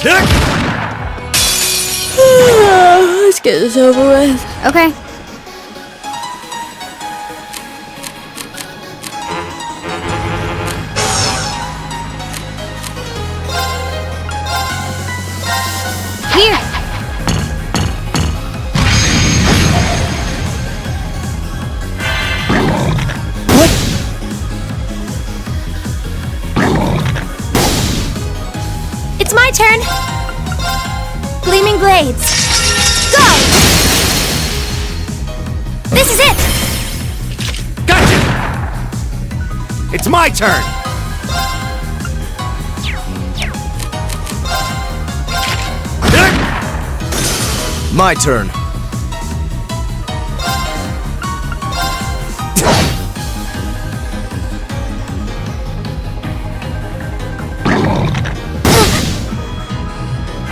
Let's get this over with. Okay. Here. It's my turn. Gleaming blades. Go! This is it! Gotcha! It's my turn! My turn.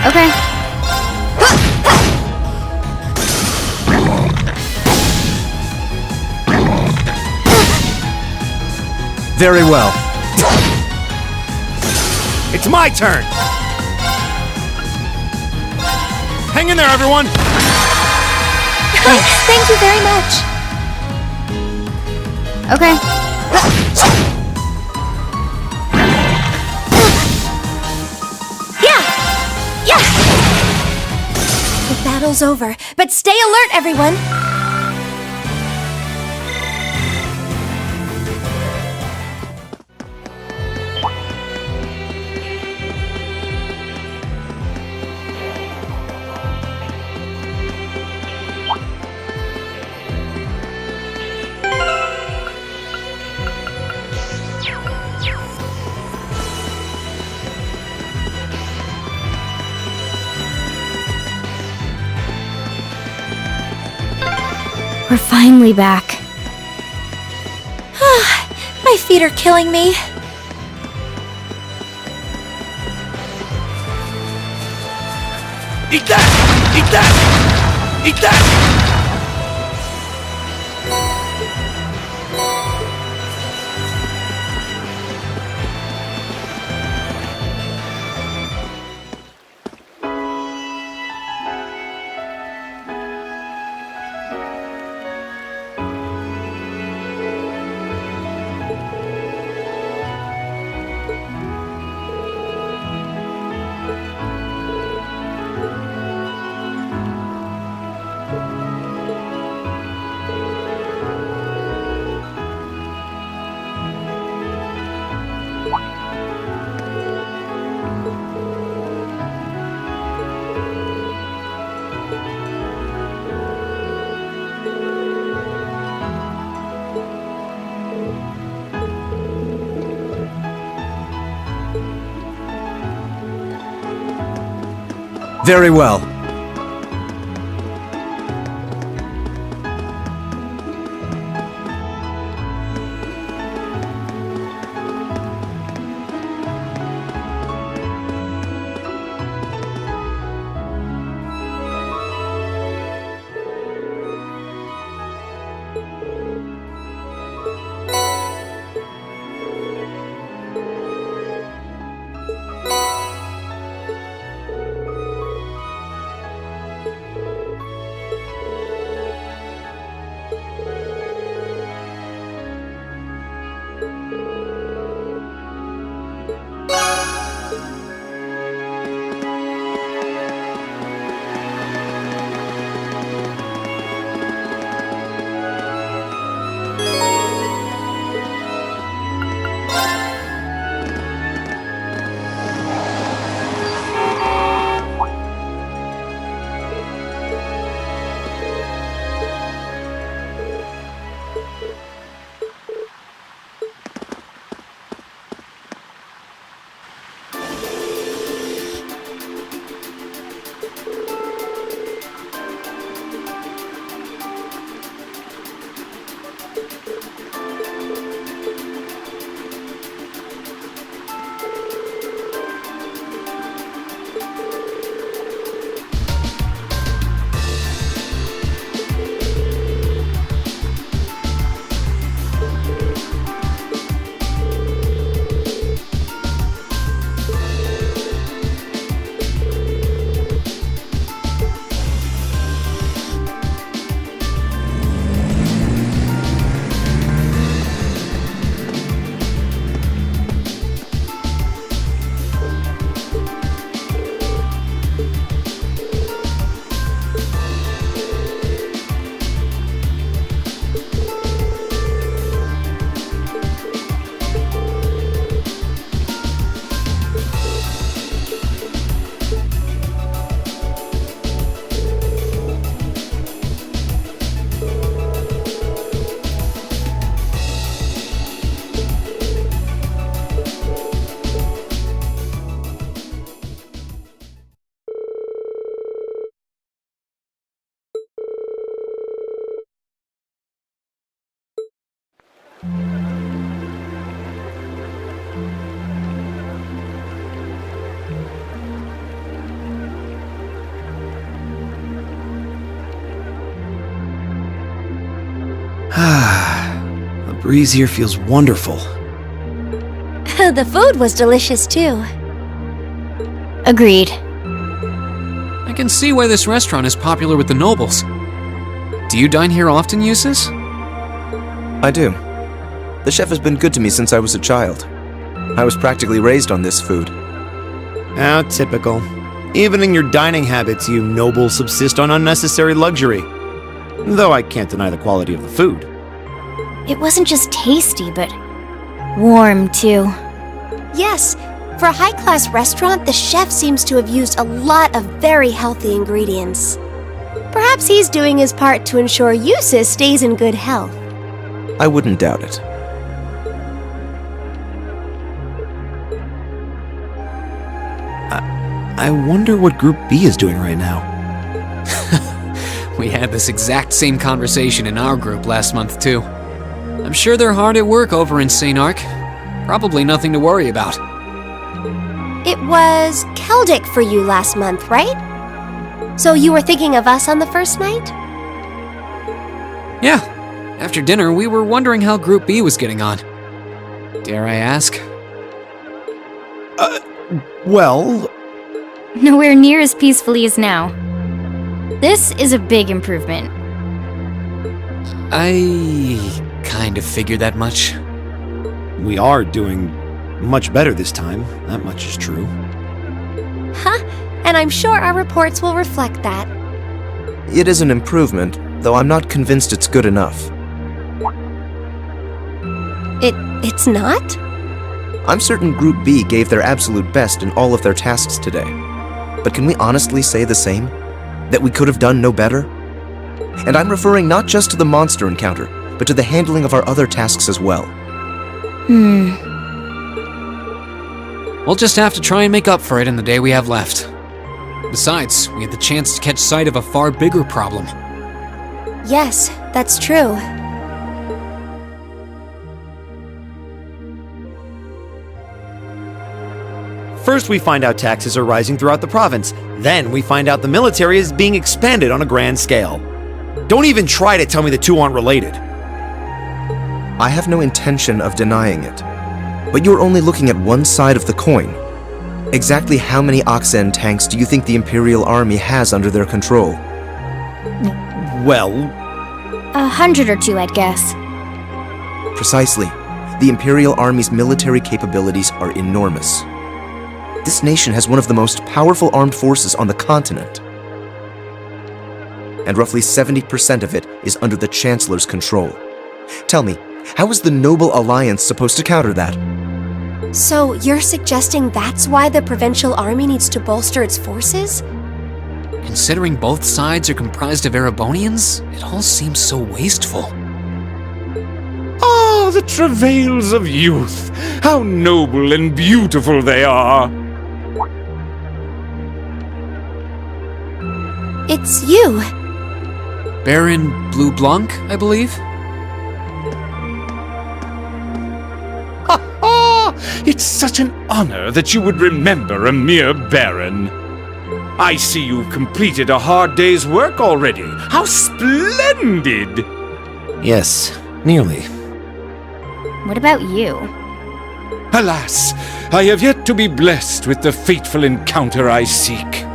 Okay. Very well. It's my turn! Hang in there, everyone! Thank you very much. Okay. Yeah! Yeah! The battle's over, but stay alert, everyone! We're finally back. My feet are killing me. Eat that! Eat that! Eat that! Very well. The breeze here feels wonderful. The food was delicious too. Agreed. I can see why this restaurant is popular with the nobles. Do you dine here often, Eustace? I do. The chef has been good to me since I was a child. I was practically raised on this food. How typical. Even in your dining habits, you nobles subsist on unnecessary luxury. Though I can't deny the quality of the food. It wasn't just tasty, but warm too. Yes, for a high-class restaurant, the chef seems to have used a lot of very healthy ingredients. Perhaps he's doing his part to ensure Eustace stays in good health. I wouldn't doubt it. I wonder what Group B is doing right now. We had this exact same conversation in our group last month, too. I'm sure they're hard at work over in St. Ark. Probably nothing to worry about. It was Celdic for you last month, right? So you were thinking of us on the first night? Yeah. After dinner, we were wondering how Group B was getting on. Dare I ask? Well, Nowhere near as peacefully as now. This is a big improvement. I kind of figured that much. we are doing much better this time. That much is true. Huh? And I'm sure our reports will reflect that. It is an improvement, though I'm not convinced it's good enough. It's not? I'm certain Group B gave their absolute best in all of their tasks today. But can we honestly say the same? That we could have done no better? And I'm referring not just to the monster encounter, but to the handling of our other tasks as well. We'll just have to try and make up for it in the day we have left. Besides, we had the chance to catch sight of a far bigger problem. Yes, that's true. First, we find out taxes are rising throughout the province. Then, we find out the military is being expanded on a grand scale. Don't even try to tell me the two aren't related. I have no intention of denying it. But you're only looking at one side of the coin. Exactly how many Oxen tanks do you think the Imperial Army has under their control? Well, 100 or 2, I'd guess. Precisely. The Imperial Army's military capabilities are enormous. This nation has one of the most powerful armed forces on the continent. And roughly 70% of it is under the Chancellor's control. Tell me, how is the Noble Alliance supposed to counter that? So you're suggesting that's why the provincial army needs to bolster its forces? Considering both sides are comprised of Erebonians, it all seems so wasteful. Ah, the travails of youth! How noble and beautiful they are! It's you. Baron Blue Blanc, I believe? Ah, it's such an honor that you would remember a mere baron. I see you've completed a hard day's work already. How splendid! yes, nearly. What about you? Alas, I have yet to be blessed with the fateful encounter I seek.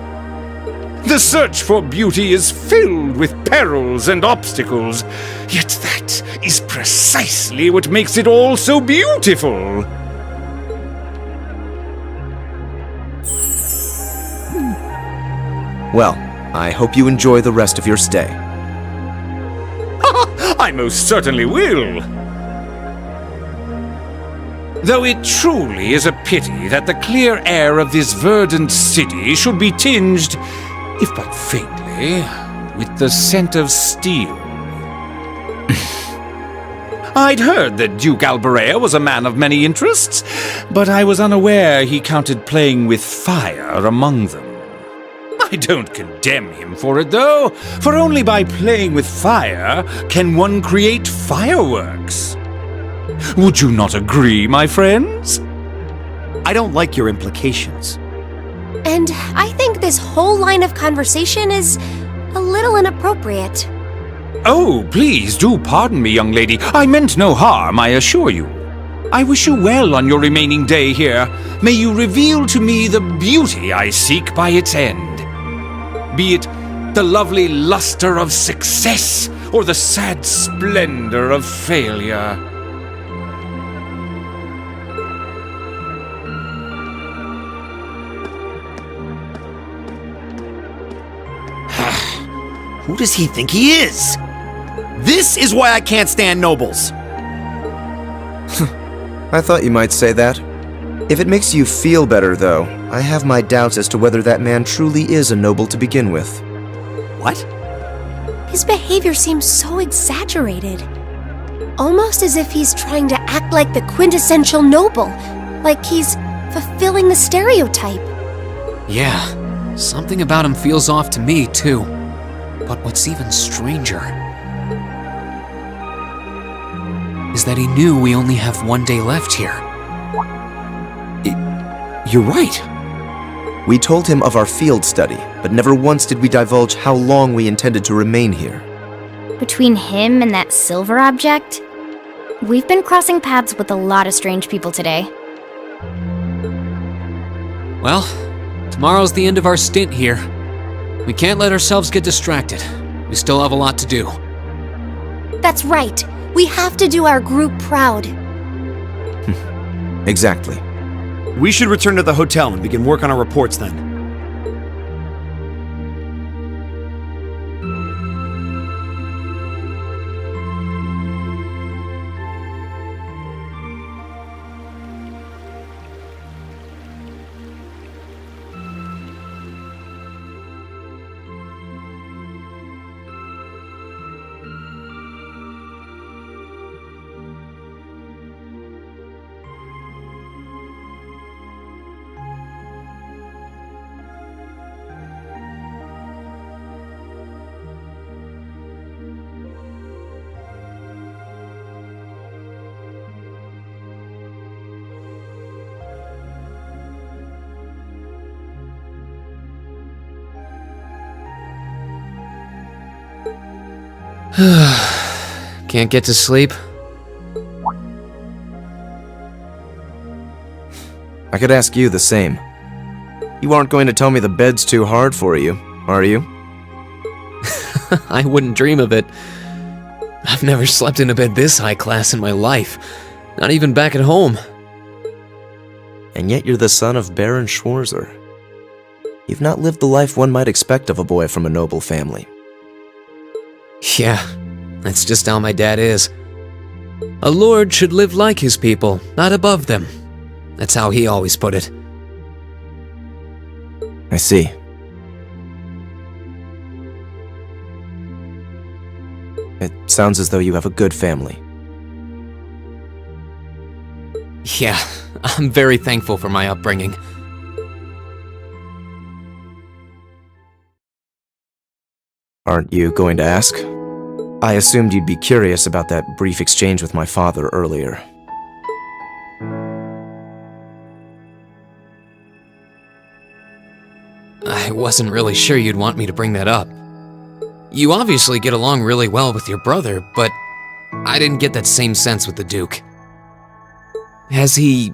The search for beauty is filled with perils and obstacles, yet that is precisely what makes it all so beautiful. Well, I hope you enjoy the rest of your stay. I most certainly will. Though it truly is a pity that the clear air of this verdant city should be tinged, if but faintly, with the scent of steel. I'd heard that Duke Alberea was a man of many interests, but I was unaware he counted playing with fire among them. I don't condemn him for it, though, for only by playing with fire can one create fireworks. Would you not agree, my friends? I don't like your implications. And I think this whole line of conversation is a little inappropriate. Oh, please do pardon me, young lady. I meant no harm, I assure you. I wish you well on your remaining day here. May you reveal to me the beauty I seek by its end. Be it the lovely luster of success or the sad splendor of failure. Who does he think he is? This is why I can't stand nobles. I thought you might say that. If it makes you feel better, though, I have my doubts as to whether that man truly is a noble to begin with. What? His behavior seems so exaggerated. Almost as if he's trying to act like the quintessential noble. Like he's fulfilling the stereotype. Yeah, something about him feels off to me, too. But what's even stranger is that he knew we only have one day left here. You're right. We told him of our field study, but never once did we divulge how long we intended to remain here. Between him and that silver object, we've been crossing paths with a lot of strange people today. Well, tomorrow's the end of our stint here. We can't let ourselves get distracted. We still have a lot to do. That's right. We have to do our group proud. Exactly. We should return to the hotel and begin work on our reports then. Can't get to sleep? I could ask you the same. You aren't going to tell me the bed's too hard for you, are you? I wouldn't dream of it. I've never slept in a bed this high class in my life. Not even back at home. And yet you're the son of Baron Schwarzer. You've not lived the life one might expect of a boy from a noble family. Yeah, that's just how my dad is. A lord should live like his people, not above them. That's how he always put it. I see. It sounds as though you have a good family. Yeah, I'm very thankful for my upbringing. Aren't you going to ask? I assumed you'd be curious about that brief exchange with my father earlier. I wasn't really sure you'd want me to bring that up. You obviously get along really well with your brother, but I didn't get that same sense with the Duke. Has he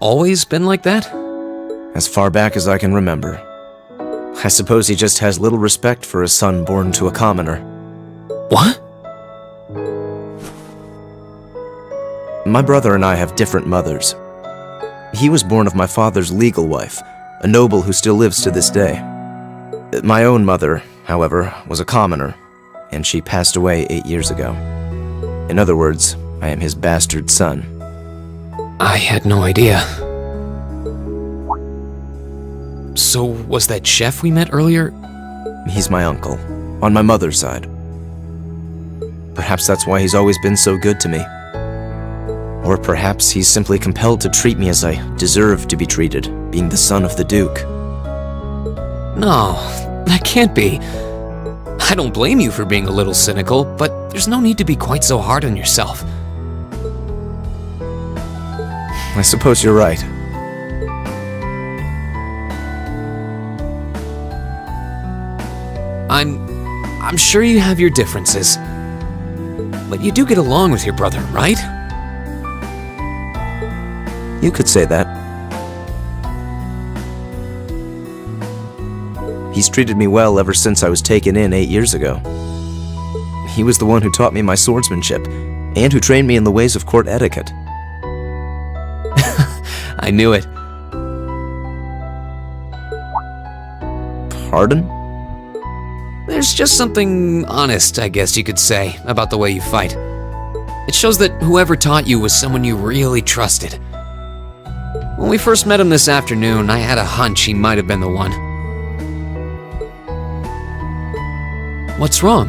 always been like that? As far back as I can remember. I suppose he just has little respect for a son born to a commoner. What? My brother and I have different mothers. He was born of my father's legal wife, a noble who still lives to this day. My own mother, however, was a commoner, and she passed away 8 years ago. In other words, I am his bastard son. I had no idea. So, was that chef we met earlier? He's my uncle, on my mother's side. Perhaps that's why he's always been so good to me. Or perhaps he's simply compelled to treat me as I deserve to be treated, being the son of the Duke. No, that can't be. I don't blame you for being a little cynical, but there's no need to be quite so hard on yourself. I suppose you're right. I'm sure you have your differences, but you do get along with your brother, right? You could say that. He's treated me well ever since I was taken in 8 years ago. He was the one who taught me my swordsmanship, and who trained me in the ways of court etiquette. I knew it. Pardon? There's just something honest, I guess you could say, about the way you fight. It shows that whoever taught you was someone you really trusted. When we first met him this afternoon, I had a hunch he might have been the one. What's wrong?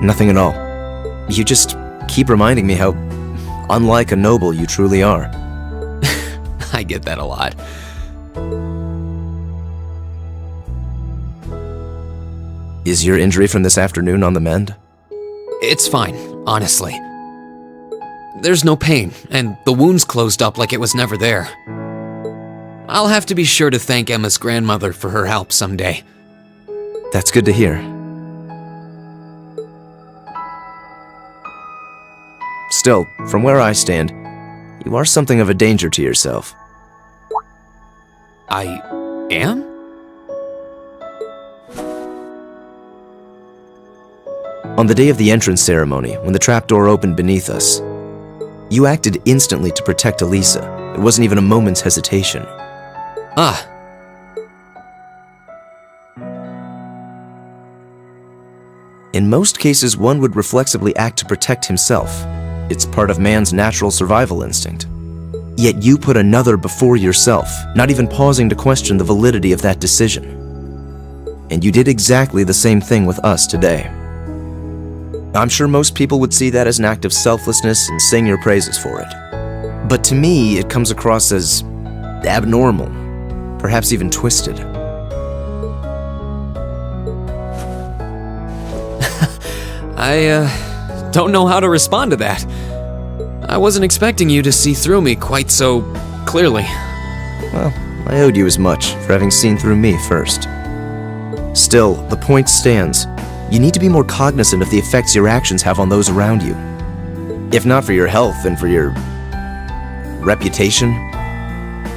Nothing at all. You just keep reminding me how unlike a noble you truly are. I get that a lot. Is your injury from this afternoon on the mend? It's fine, honestly. There's no pain, and the wound's closed up like it was never there. I'll have to be sure to thank Emma's grandmother for her help someday. That's good to hear. Still, from where I stand, you are something of a danger to yourself. I am? On the day of the entrance ceremony, when the trapdoor opened beneath us, you acted instantly to protect Elisa. It wasn't even a moment's hesitation. Ah. In most cases, one would reflexively act to protect himself. It's part of man's natural survival instinct. Yet you put another before yourself, not even pausing to question the validity of that decision. And you did exactly the same thing with us today. I'm sure most people would see that as an act of selflessness and sing your praises for it. But to me, it comes across as abnormal, perhaps even twisted. I don't know how to respond to that. I wasn't expecting you to see through me quite so clearly. Well, I owed you as much for having seen through me first. Still, the point stands. You need to be more cognizant of the effects your actions have on those around you. If not for your health and for your reputation,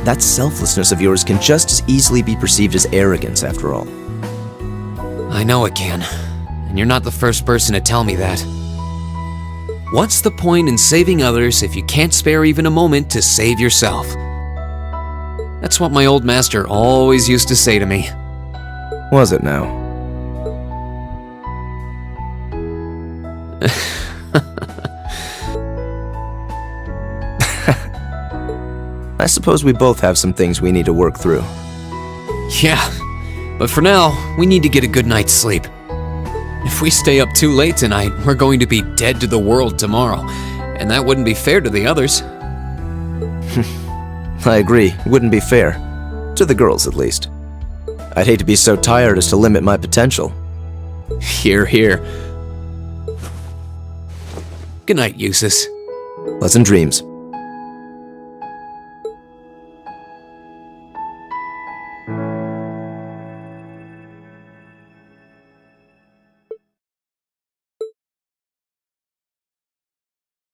that selflessness of yours can just as easily be perceived as arrogance after all. I know it can, and you're not the first person to tell me that. What's the point in saving others if you can't spare even a moment to save yourself? That's what my old master always used to say to me. Was it now? I suppose we both have some things we need to work through. Yeah, but for now, we need to get a good night's sleep. If we stay up too late tonight, we're going to be dead to the world tomorrow, and that wouldn't be fair to the others. I agree, it wouldn't be fair. To the girls, at least. I'd hate to be so tired as to limit my potential. Hear, hear. Good night, Eustace. Pleasant dreams.